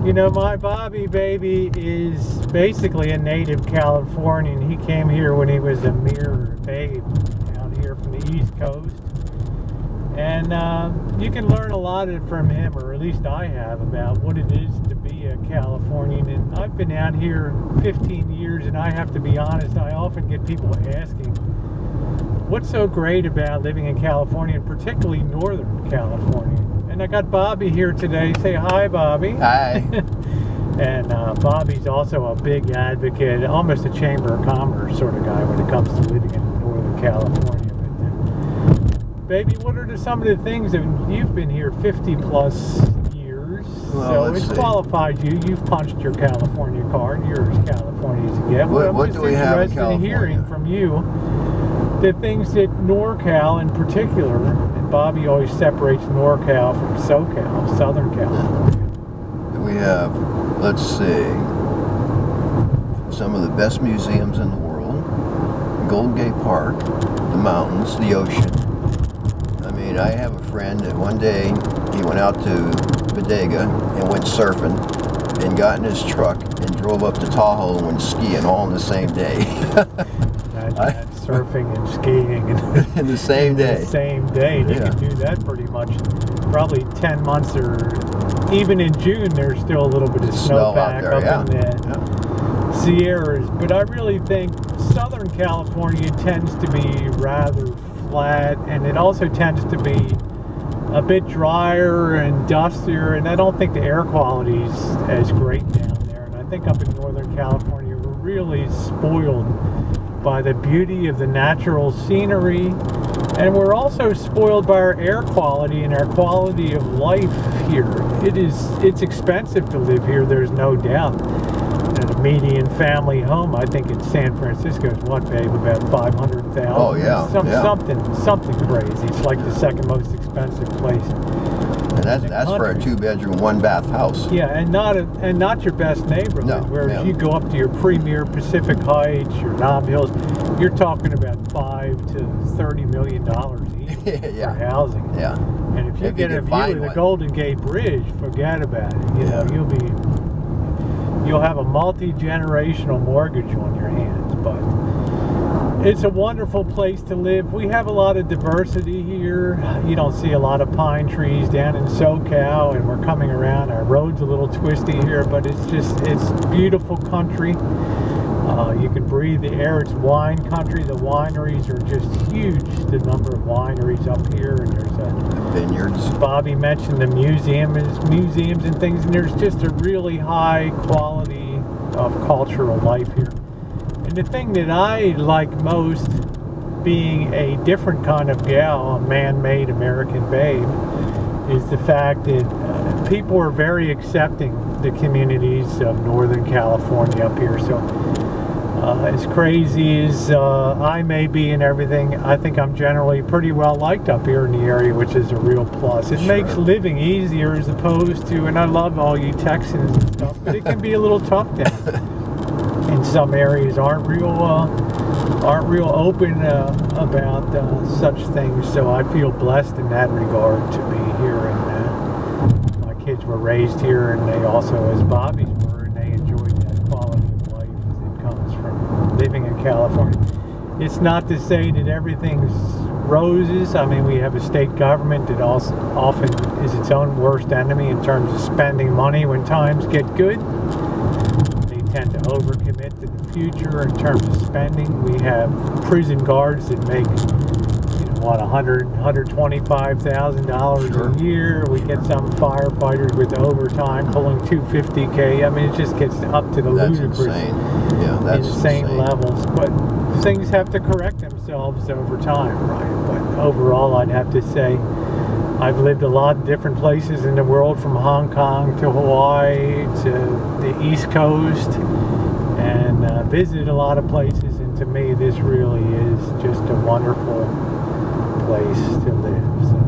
You know, my Bobby baby is basically a native Californian. He came here when he was a mere babe out here from the East Coast. And you can learn a lot from him, or at least I have, about what it is to be a Californian. And I've been out here 15 years, and I have to be honest, I often get people asking, what's so great about living in California, and particularly Northern California? And I got Bobby here today. Say hi, Bobby. Hi. And Bobby's also a big advocate, almost a Chamber of Commerce sort of guy when it comes to living in Northern California. But, baby, what are some of the things that you've been here 50 plus years? Well, so it qualifies you. You've punched your California card. You're as California as you get. What do we have in California? I'm hearing from you the things that NorCal in particular, and Bobby always separates NorCal from SoCal, Southern California. We have, let's see, some of the best museums in the world, Golden Gate Park, the mountains, the ocean. I mean, I have a friend that one day he went out to Bodega and went surfing and got in his truck and drove up to Tahoe and went skiing all in the same day. Surfing and skiing in the same day. The same day. They can do that pretty much. Probably 10 months, or even in June, there's still a little bit of snowpack up in the Sierras. But I really think Southern California tends to be rather flat, and it also tends to be a bit drier and dustier, and I don't think the air quality is as great down there. And I think up in Northern California, we're really spoiled by the beauty of the natural scenery, and we're also spoiled by our air quality and our quality of life here. It's expensive to live here, there's no doubt. And a median family home, I think in San Francisco is what, babe, about $500,000. Oh yeah, something crazy. It's like the second most expensive place. And that's for a 2-bedroom, 1-bath house. Yeah, and not your best neighborhood. No, whereas you go up to your premier Pacific Heights, your Nob Hills, you're talking about $5 to $30 million each for housing. Yeah. And if you get a view of the Golden Gate Bridge, forget about it. You know, you'll have a multi-generational mortgage on your hands. But it's a wonderful place to live. We have a lot of diversity here. You don't see a lot of pine trees down in SoCal, and we're coming around. Our road's a little twisty here, but it's beautiful country. You can breathe the air. It's wine country. The wineries are just huge, the number of wineries up here, and there's vineyards. Bobby mentioned the museums and things, and there's just a really high quality of cultural life here. And the thing that I like most, being a different kind of gal, a man-made American babe, is the fact that people are very accepting the communities of Northern California up here. So as crazy as I may be and everything, I think I'm generally pretty well liked up here in the area, which is a real plus. It makes living easier as opposed to, and I love all you Texans and stuff, but it can be a little tough down there. In some areas aren't real open about such things, so I feel blessed in that regard to be here. And my kids were raised here, and they also, as Bobby's were, and they enjoyed that quality of life that comes from living in California. It's not to say that everything's roses. I mean, we have a state government that also often is its own worst enemy in terms of spending money when times get good. Tend to overcommit to the future in terms of spending. We have prison guards that make, $125,000 a year. We get some firefighters with overtime pulling $250K. I mean, it just gets up to the ludicrous, insane levels. But things have to correct themselves over time, right? But overall, I'd have to say I've lived a lot of different places in the world, from Hong Kong to Hawaii to the East Coast, and visited a lot of places, and to me this really is just a wonderful place to live. So